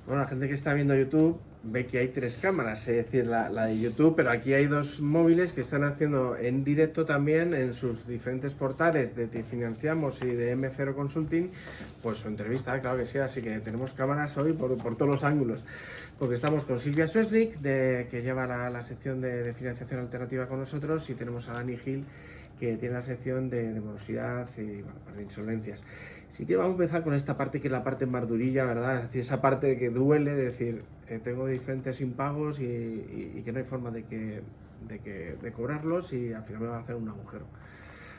Bueno, la gente que está viendo YouTube ve que hay 3 cámaras, es decir, la de YouTube, pero aquí hay 2 móviles que están haciendo en directo también en sus diferentes portales de Te Financiamos y de M0 Consulting, pues su entrevista, claro que sí, así que tenemos cámaras hoy por todos los ángulos, porque estamos con Silvia Suesnik, que lleva la sección de financiación alternativa con nosotros, y tenemos a Dani Gil, que tiene la sección de morosidad y bueno, pues de insolvencias. Sí que vamos a empezar con esta parte, que es la parte más durilla, ¿verdad? Es decir, esa parte que duele, de decir, tengo diferentes impagos y que no hay forma de cobrarlos, y al final me va a hacer un agujero.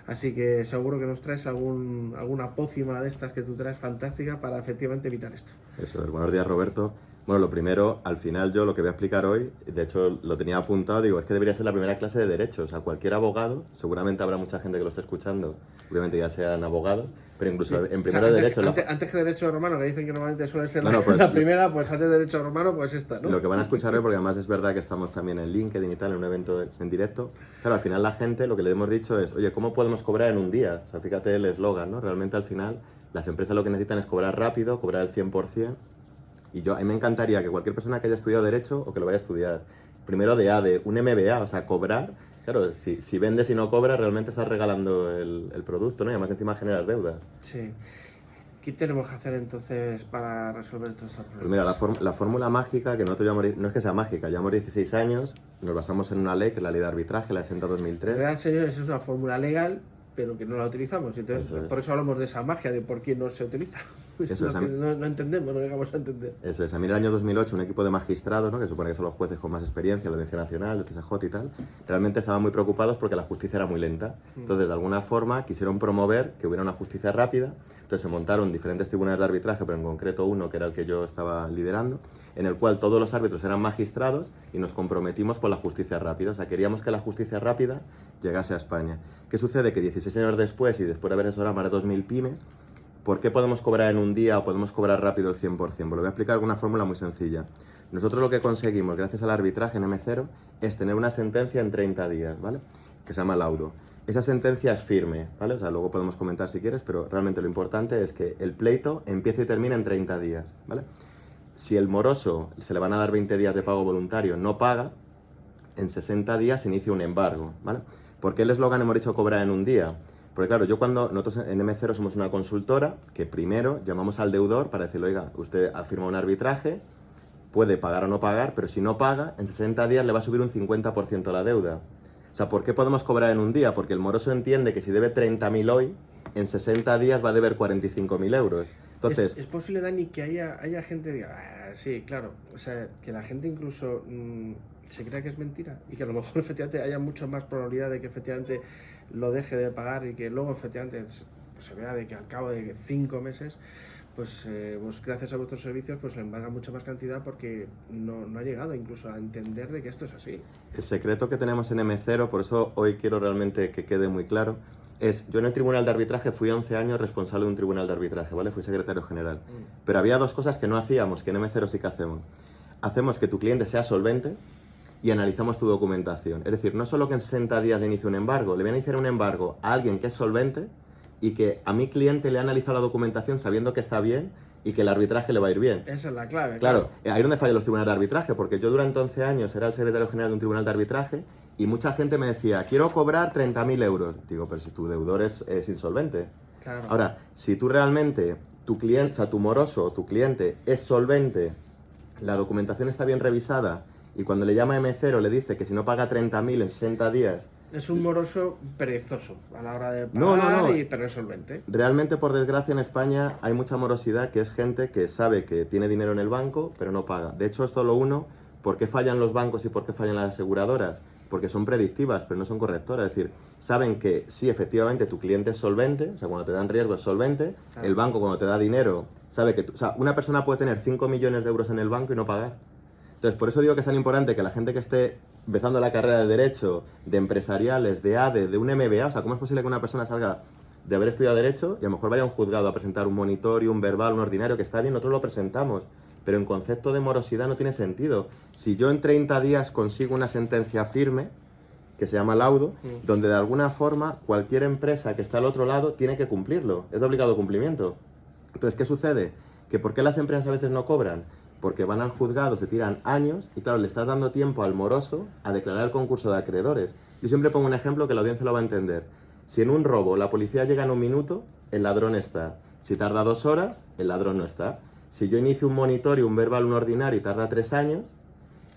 Así que seguro que nos traes alguna pócima de estas que tú traes fantástica para efectivamente evitar esto. Eso es. Buenos días, Roberto. Bueno, lo primero, al final yo lo que voy a explicar hoy, de hecho lo tenía apuntado, digo, es que debería ser la primera clase de Derecho. O sea, cualquier abogado, seguramente habrá mucha gente que lo esté escuchando, obviamente ya sean abogados, pero incluso en primero de Derecho... Antes que Derecho Romano, que dicen que normalmente suele ser pues, la primera, pues antes de Derecho Romano, pues esta, ¿no? Lo que van a escuchar hoy, porque además es verdad que estamos también en LinkedIn y tal, en un evento en directo. Claro, al final la gente, lo que le hemos dicho es, oye, ¿cómo podemos cobrar en un día? O sea, fíjate el eslogan, ¿no? Realmente al final las empresas lo que necesitan es cobrar rápido, cobrar el 100%. Y a mí me encantaría que cualquier persona que haya estudiado Derecho o que lo vaya a estudiar, primero de un MBA, o sea, cobrar, claro, si vendes y no cobras, realmente estás regalando el producto, ¿no? Y además encima generas deudas. Sí. ¿Qué tenemos que hacer entonces para resolver todos estos problemas? Pues mira, la fórmula mágica, que nosotros llamamos, no es que sea mágica, llevamos 16 años, nos basamos en una ley, que es la ley de arbitraje, la 60-2003. En realidad, señores, es una fórmula legal, pero que no la utilizamos. Entonces, por eso hablamos de esa magia, de por qué no se utiliza. Eso es lo que no entendemos, no llegamos a entender. Eso es. A mí en el año 2008 un equipo de magistrados, ¿no?, que supone que son los jueces con más experiencia, la Audiencia Nacional, el TSJ y tal, realmente estaban muy preocupados porque la justicia era muy lenta. Entonces, de alguna forma, quisieron promover que hubiera una justicia rápida. Entonces se montaron diferentes tribunales de arbitraje, pero en concreto uno, que era el que yo estaba liderando, en el cual todos los árbitros eran magistrados y nos comprometimos con la justicia rápida. O sea, queríamos que la justicia rápida llegase a España. ¿Qué sucede? Que 16 años después, y después de haber asesorado más de 2.000 pymes, ¿por qué podemos cobrar en un día o podemos cobrar rápido el 100%? Pues lo voy a explicar con una fórmula muy sencilla. Nosotros lo que conseguimos, gracias al arbitraje en M0, es tener una sentencia en 30 días, ¿vale? Que se llama laudo. Esa sentencia es firme, ¿vale? O sea, luego podemos comentar si quieres, pero realmente lo importante es que el pleito empiece y termine en 30 días, ¿vale? Si el moroso se le van a dar 20 días de pago voluntario, no paga, en 60 días se inicia un embargo, ¿vale? ¿Por qué el eslogan hemos dicho cobrar en un día? Porque claro, nosotros en M0 somos una consultora que primero llamamos al deudor para decirle, oiga, usted ha firmado un arbitraje, puede pagar o no pagar, pero si no paga, en 60 días le va a subir un 50% la deuda. O sea, ¿por qué podemos cobrar en un día? Porque el moroso entiende que si debe 30.000 hoy, en 60 días va a deber 45.000 euros. Entonces, ¿Es posible, Dani, que haya gente que diga, sí, claro, o sea, que la gente incluso se crea que es mentira y que a lo mejor efectivamente haya mucho más probabilidad de que efectivamente lo deje de pagar y que luego efectivamente pues, se vea de que al cabo de 5 meses pues gracias a vuestros servicios pues le embarga mucha más cantidad porque no ha llegado incluso a entender de que esto es así? El secreto que tenemos en M0, por eso hoy quiero realmente que quede muy claro, yo en el tribunal de arbitraje fui 11 años responsable de un tribunal de arbitraje, ¿vale? Fui secretario general. Pero había dos cosas que no hacíamos, que en M0 sí que hacemos. Hacemos que tu cliente sea solvente y analizamos tu documentación. Es decir, no solo que en 60 días le inicie un embargo, le voy a iniciar un embargo a alguien que es solvente y que a mi cliente le ha analizado la documentación sabiendo que está bien y que el arbitraje le va a ir bien. Esa es la clave. Claro, ahí es donde fallan los tribunales de arbitraje, porque yo durante 11 años era el secretario general de un tribunal de arbitraje y mucha gente me decía, quiero cobrar 30.000 euros. Digo, pero si tu deudor es insolvente. Claro. Ahora, si tú realmente, tu cliente, o sea, tu moroso o tu cliente es solvente, la documentación está bien revisada y cuando le llama a M0 le dice que si no paga 30.000 en 60 días... Es un moroso perezoso a la hora de pagar, pero es solvente. Realmente, por desgracia, en España hay mucha morosidad, que es gente que sabe que tiene dinero en el banco, pero no paga. De hecho, esto lo uno, ¿por qué fallan los bancos y por qué fallan las aseguradoras? Porque son predictivas, pero no son correctoras. Es decir, saben que sí, efectivamente, tu cliente es solvente, o sea, cuando te dan riesgo es solvente. Claro. El banco, cuando te da dinero, sabe que... o sea, una persona puede tener 5 millones de euros en el banco y no pagar. Entonces, por eso digo que es tan importante que la gente que esté empezando la carrera de Derecho, de empresariales, de ADE, de un MBA, o sea, ¿cómo es posible que una persona salga de haber estudiado Derecho y a lo mejor vaya a un juzgado a presentar un monitorio, un verbal, un ordinario, que está bien, nosotros lo presentamos, pero en concepto de morosidad no tiene sentido? Si yo en 30 días consigo una sentencia firme, que se llama laudo, donde de alguna forma cualquier empresa que está al otro lado tiene que cumplirlo, es de obligado cumplimiento. Entonces, ¿qué sucede? ¿Que por qué las empresas a veces no cobran? porque van al juzgado, se tiran años y claro, le estás dando tiempo al moroso a declarar el concurso de acreedores. Yo siempre pongo un ejemplo que la audiencia lo va a entender. Si en un robo la policía llega en 1 minuto, el ladrón está. Si tarda 2 horas, el ladrón no está. Si yo inicio un monitorio, un verbal, un ordinario y tarda 3 años,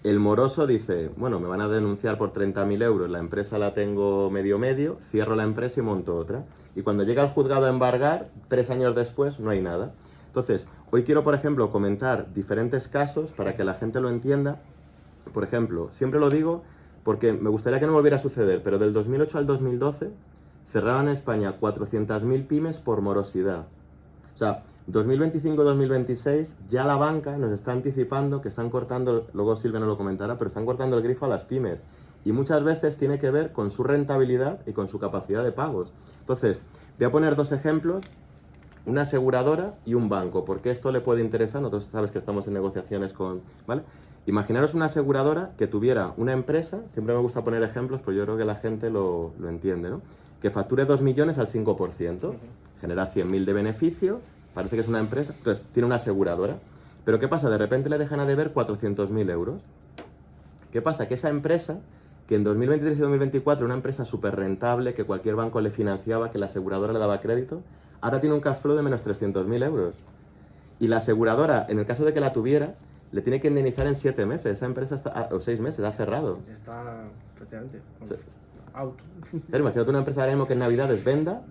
el moroso dice, bueno, me van a denunciar por 30.000 euros, la empresa la tengo medio, cierro la empresa y monto otra. Y cuando llega al juzgado a embargar, 3 años después no hay nada. Entonces, hoy quiero, por ejemplo, comentar diferentes casos para que la gente lo entienda. Por ejemplo, siempre lo digo porque me gustaría que no volviera a suceder, pero del 2008 al 2012 cerraron en España 400.000 pymes por morosidad. O sea, 2025-2026 ya la banca nos está anticipando que están cortando, luego Silvia no lo comentará, pero están cortando el grifo a las pymes. Y muchas veces tiene que ver con su rentabilidad y con su capacidad de pagos. Entonces, voy a poner 2 ejemplos, una aseguradora y un banco, porque esto le puede interesar, nosotros sabes que estamos en negociaciones con, ¿vale? Imaginaros una aseguradora que tuviera una empresa, siempre me gusta poner ejemplos, pero yo creo que la gente lo entiende, ¿no? Que facture 2 millones al 5%, genera 100.000 de beneficio, parece que es una empresa, entonces tiene una aseguradora. Pero ¿qué pasa? De repente le dejan a deber 400.000 euros. ¿Qué pasa? Que esa empresa, que en 2023 y 2024 era una empresa súper rentable, que cualquier banco le financiaba, que la aseguradora le daba crédito, ahora tiene un cash flow de menos 300.000 euros. Y la aseguradora, en el caso de que la tuviera, le tiene que indemnizar en 7 meses. Esa empresa está, o 6 meses, ha cerrado. Está prácticamente Sí. out. Pero imagínate una empresa ahora mismo que en Navidades venda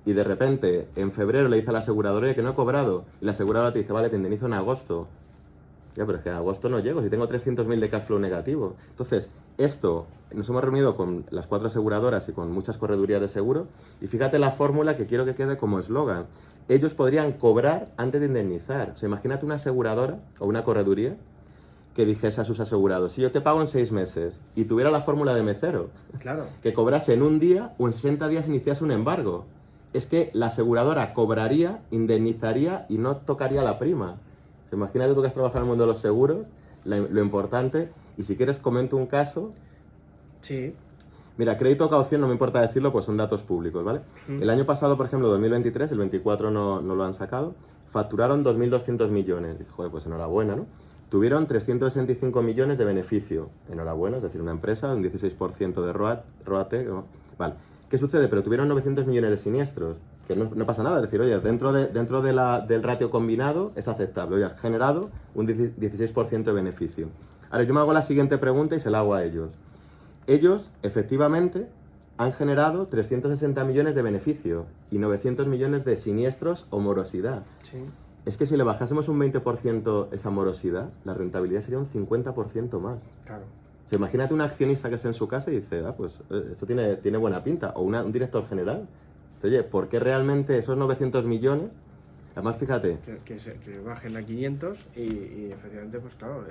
y de repente en febrero le dice a la aseguradora que no he cobrado y la aseguradora te dice, vale, te indemnizo en agosto. Ya, pero es que en agosto no llego, si tengo 300.000 de cash flow negativo. Entonces, esto, nos hemos reunido con las 4 aseguradoras y con muchas corredurías de seguro y fíjate la fórmula que quiero que quede como eslogan. Ellos podrían cobrar antes de indemnizar. O sea, imagínate una aseguradora o una correduría que dijese a sus asegurados, si yo te pago en 6 meses y tuviera la fórmula de M0, Claro. que cobrase en 1 día o en 60 días iniciase un embargo. Es que la aseguradora cobraría, indemnizaría y no tocaría la prima. O sea, imagínate tú que has trabajado en el mundo de los seguros, lo importante, y si quieres comento un caso. Sí. Mira, crédito o caución no me importa decirlo, pues son datos públicos, ¿vale? El año pasado, por ejemplo, 2023, el 24 no lo han sacado, facturaron 2.200 millones. Dices, joder, pues enhorabuena, ¿no? Tuvieron 365 millones de beneficio. Enhorabuena, es decir, una empresa, un 16% de ROATE. Vale. ¿Qué sucede? Pero tuvieron 900 millones de siniestros. Que no pasa nada. Es decir, oye, dentro del ratio combinado es aceptable. Oye, has generado un 16% de beneficio. Ahora, yo me hago la siguiente pregunta y se la hago a ellos. Ellos, efectivamente, han generado 360 millones de beneficio y 900 millones de siniestros o morosidad. Sí. Es que si le bajásemos un 20% esa morosidad, la rentabilidad sería un 50% más. Claro. O sea, imagínate un accionista que esté en su casa y dice, pues esto tiene buena pinta. O un director general. Dice, oye, ¿por qué realmente esos 900 millones? Además, fíjate. Que bajen a 500 y efectivamente, pues claro,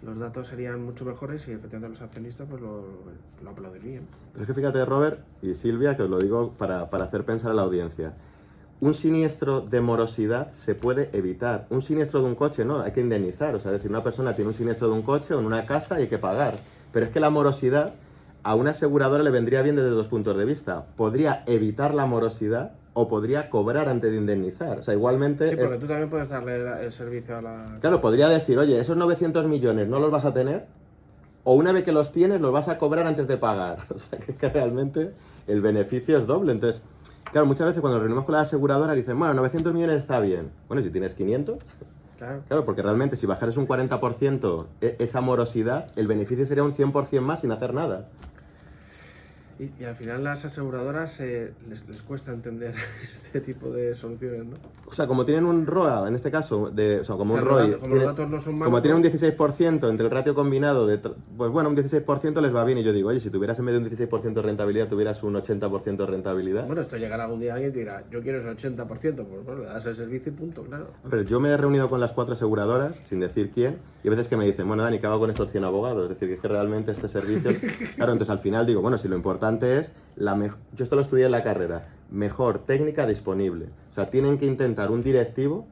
los datos serían mucho mejores y efectivamente los accionistas pues lo aplaudirían. Pero es que fíjate, Robert y Silvia, que os lo digo para hacer pensar a la audiencia. Un siniestro de morosidad se puede evitar. Un siniestro de un coche, no, hay que indemnizar. O sea, es decir, una persona tiene un siniestro de un coche o en una casa y hay que pagar. Pero es que la morosidad a una aseguradora le vendría bien desde 2 puntos de vista. Podría evitar la morosidad o podría cobrar antes de indemnizar. O sea, igualmente... Sí, porque tú también puedes darle el servicio a la... Claro, podría decir, oye, esos 900 millones no los vas a tener o una vez que los tienes los vas a cobrar antes de pagar. O sea, que realmente el beneficio es doble. Entonces... Claro, muchas veces cuando nos reunimos con la aseguradora dicen, bueno, 900 millones está bien. Bueno, si tienes 500, claro, porque realmente si bajares un 40% esa morosidad, el beneficio sería un 100% más sin hacer nada. Y al final las aseguradoras les cuesta entender este tipo de soluciones, ¿no? O sea, como tienen un ROA, en este caso, o sea, como un ROI, como los datos no son malos, como tienen un 16% entre el ratio combinado, pues bueno, un 16% les va bien. Y yo digo, oye, si tuvieras en vez de un 16% de rentabilidad, tuvieras un 80% de rentabilidad. Bueno, esto llegará algún día alguien y te dirá, yo quiero ese 80%, pues bueno, le das el servicio y punto, claro. Pero yo me he reunido con las 4 aseguradoras, sin decir quién, y a veces que me dicen, bueno, Dani, ¿qué hago con estos 100 abogados? Es decir, que es que realmente este servicio... Claro, entonces al final digo, bueno, si lo importante es yo esto lo estudié en la carrera, mejor técnica disponible. O sea, tienen que intentar un directivo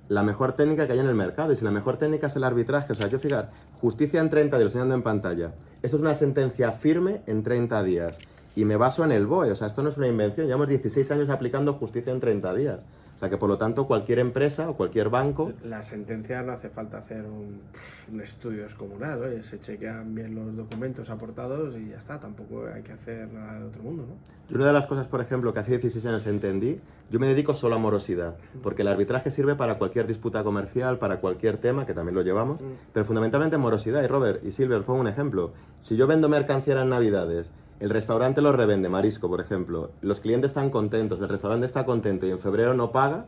la mejor técnica que hay en el mercado. Y si la mejor técnica es el arbitraje, o sea, yo fijar, justicia en 30 días, lo estoy enseñando en pantalla. Esto es una sentencia firme en 30 días. Y me baso en el BOE, o sea, esto no es una invención. Llevamos 16 años aplicando justicia en 30 días. O sea que por lo tanto cualquier empresa o cualquier banco... La sentencia no hace falta hacer un estudio descomunal, ¿no? Se chequean bien los documentos aportados y ya está, tampoco hay que hacer nada del otro mundo, ¿no? Y una de las cosas, por ejemplo, que hace 16 años entendí, yo me dedico solo a morosidad, porque el arbitraje sirve para cualquier disputa comercial, para cualquier tema, que también lo llevamos, pero fundamentalmente morosidad. Y Robert y Silver, pongo un ejemplo. Si yo vendo mercancía en Navidades, el restaurante lo revende, marisco, por ejemplo, los clientes están contentos, el restaurante está contento y en febrero no paga,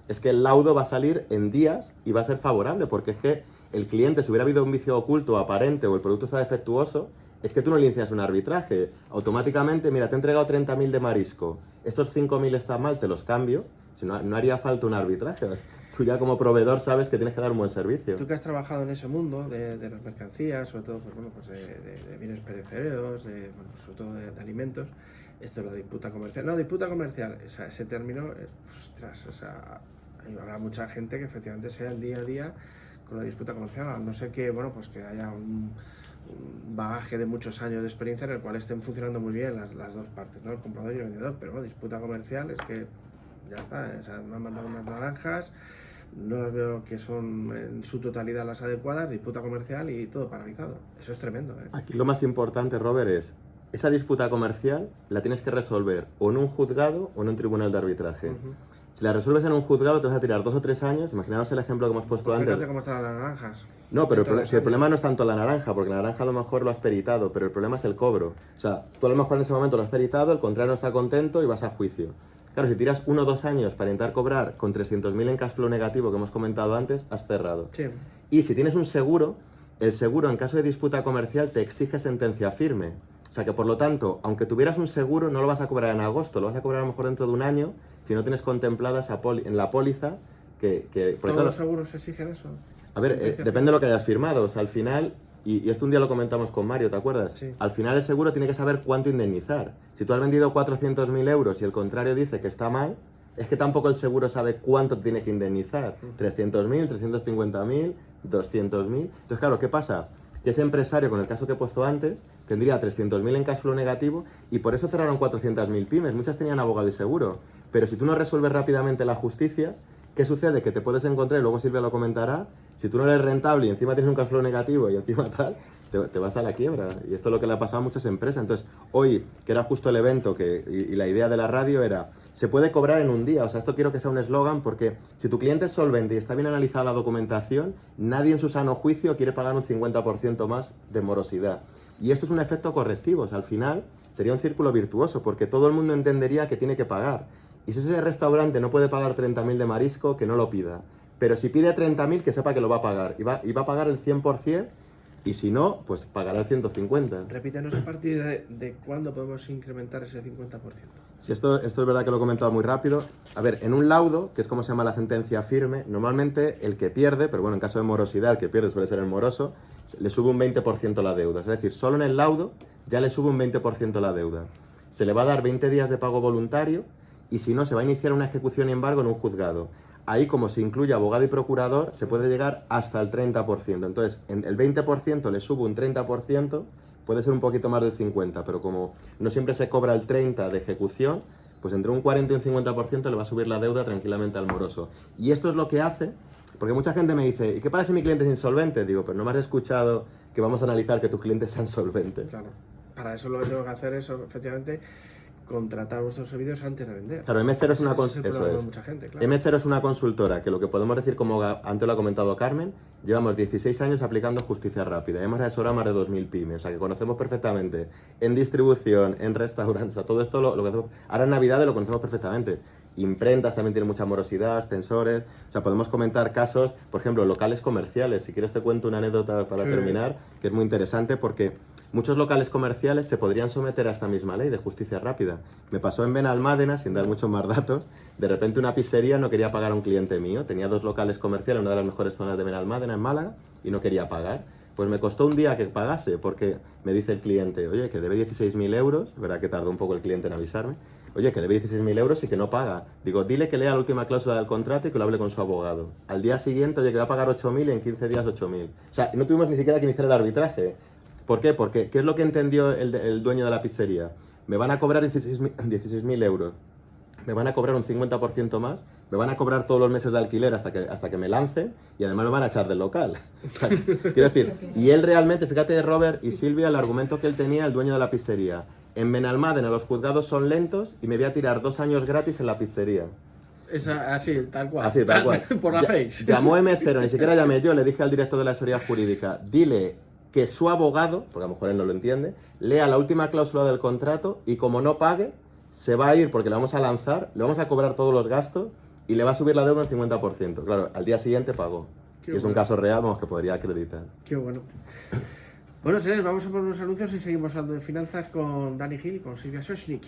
es que el laudo va a salir en días y va a ser favorable, porque es que el cliente, si hubiera habido un vicio oculto, aparente, o el producto está defectuoso, es que tú no le inicias un arbitraje. Automáticamente, mira, te he entregado 30.000 de marisco, estos 5.000 están mal, te los cambio, si no, no haría falta un arbitraje. Tú ya como proveedor sabes que tienes que dar un buen servicio. Tú que has trabajado en ese mundo de las mercancías, sobre todo pues, bueno, pues de bienes perecederos, bueno, pues sobre todo de alimentos, esto es lo de disputa comercial. No, disputa comercial, o sea, ese término, ostras, o sea, habrá mucha gente que efectivamente sea el día a día con la disputa comercial, a no ser que, bueno, pues que haya un bagaje de muchos años de experiencia en el cual estén funcionando muy bien las dos partes, ¿no? El comprador y el vendedor, pero bueno, disputa comercial es que ya está, o sea, me han mandado unas naranjas, no las veo que son en su totalidad las adecuadas, disputa comercial y todo paralizado. Eso es tremendo, ¿eh? Aquí lo más importante, Robert, es esa disputa comercial la tienes que resolver o en un juzgado o en un tribunal de arbitraje. Si la resuelves en un juzgado te vas a tirar 2 o 3 años. Imaginaos el ejemplo que hemos puesto Pues antes. fíjate cómo están las naranjas. No, pero si el problema no es tanto la naranja, porque la naranja a lo mejor lo has peritado, pero el problema es el cobro. O sea, tú a lo mejor en ese momento lo has peritado, el contrario no está contento y vas a juicio. Claro, si tiras 1 o 2 años para intentar cobrar con 300.000 en cash flow negativo que hemos comentado antes, has cerrado. Sí. Y si tienes un seguro, el seguro en caso de disputa comercial te exige sentencia firme. O sea que por lo tanto, aunque tuvieras un seguro, no lo vas a cobrar en agosto, lo vas a cobrar a lo mejor dentro de un año si no tienes contemplada en la póliza que ¿Todos los seguros exigen eso? A ver, depende de lo que hayas firmado. O sea, al final, y esto un día lo comentamos con Mario, ¿te acuerdas? Sí. Al final el seguro tiene que saber cuánto indemnizar. Si tú has vendido 400.000 euros y el contrario dice que está mal, es que tampoco el seguro sabe cuánto te tiene que indemnizar. 300.000, 350.000, 200.000. Entonces, claro, ¿qué pasa? Que ese empresario, con el caso que he puesto antes, tendría 300.000 en cash flow negativo y por eso cerraron 400.000 pymes. Muchas tenían abogado y seguro. Pero si tú no resuelves rápidamente la justicia, ¿qué sucede? Que te puedes encontrar, y luego Silvia lo comentará, si tú no eres rentable y encima tienes un cash flow negativo y encima tal, te vas a la quiebra. Y esto es lo que le ha pasado a muchas empresas. Entonces, hoy, que era justo el evento y la idea de la radio era, se puede cobrar en un día. O sea, esto quiero que sea un eslogan porque si tu cliente es solvente y está bien analizada la documentación, nadie en su sano juicio quiere pagar un 50% más de morosidad. Y esto es un efecto correctivo. O sea, al final sería un círculo virtuoso porque todo el mundo entendería que tiene que pagar. Y si ese restaurante no puede pagar 30.000 de marisco, que no lo pida. Pero si pide 30.000, que sepa que lo va a pagar. Y va a pagar el 100%, y si no, pues pagará el 150%. Repítanos a partir de cuándo podemos incrementar ese 50%. Si esto es verdad que lo he comentado muy rápido. A ver, en un laudo, que es como se llama la sentencia firme, normalmente el que pierde, pero bueno, en caso de morosidad, el que pierde suele ser el moroso, le sube un 20% la deuda. Es decir, solo en el laudo ya le sube un 20% la deuda. Se le va a dar 20 días de pago voluntario, y si no, se va a iniciar una ejecución y embargo en un juzgado. Ahí, como se incluye abogado y procurador, se puede llegar hasta el 30%. Entonces, en el 20% le subo un 30%, puede ser un poquito más del 50%, pero como no siempre se cobra el 30% de ejecución, pues entre un 40 y un 50% le va a subir la deuda tranquilamente al moroso. Y esto es lo que hace, porque mucha gente me dice, ¿y qué pasa si mi cliente es insolvente? Digo, pero no me has escuchado que vamos a analizar que tus clientes sean solventes. Claro, para eso lo que tengo que hacer es, efectivamente, contratar vuestros servicios antes de vender. Claro, M0 es una M0 es una consultora que lo que podemos decir, como antes lo ha comentado Carmen, llevamos 16 años aplicando justicia rápida. Hemos asesorado a más de 2.000 pymes, o sea que conocemos perfectamente en distribución, en restaurantes, o sea, todo esto lo que hacemos. Ahora en Navidad lo conocemos perfectamente. Imprentas también tienen mucha morosidad, ascensores, o sea, podemos comentar casos, por ejemplo, locales comerciales. Si quieres te cuento una anécdota para terminar, que es muy interesante porque muchos locales comerciales se podrían someter a esta misma ley de justicia rápida. Me pasó en Benalmádena, sin dar muchos más datos, de repente una pizzería no quería pagar a un cliente mío, tenía 2 locales comerciales, una de las mejores zonas de Benalmádena, en Málaga, y no quería pagar. Pues me costó un día que pagase, porque me dice el cliente, oye, que debe 16.000 euros, verdad que tardó un poco el cliente en avisarme, oye, que debe 16.000 euros y que no paga. Digo, dile que lea la última cláusula del contrato y que lo hable con su abogado. Al día siguiente, oye, que va a pagar 8.000 y en 15 días 8.000. O sea, no tuvimos ni siquiera que iniciar el arbitraje. ¿Por qué? Porque, ¿qué es lo que entendió el dueño de la pizzería? Me van a cobrar 16.000 euros. Me van a cobrar un 50% más me van a cobrar todos los meses de alquiler hasta que me lance y además me van a echar del local. O sea, quiero decir, y él realmente, fíjate Robert y Silvia, el argumento que él tenía, el dueño de la pizzería. En Benalmádena los juzgados son lentos y me voy a tirar 2 años gratis en la pizzería. Así, tal cual. Así, tal cual. Por la face. Llamó M0, ni siquiera llamé yo, le dije al director de la asesoría jurídica, dile que su abogado, porque a lo mejor él no lo entiende, lea la última cláusula del contrato y como no pague, se va a ir porque le vamos a lanzar, le vamos a cobrar todos los gastos y le va a subir la deuda un 50%. Claro, al día siguiente pagó. Qué y es un bueno. caso real, vamos, que podría acreditar. Qué bueno. Bueno, señores, vamos a poner unos anuncios y seguimos hablando de finanzas con Dani Gil y con Silvia Soschnik.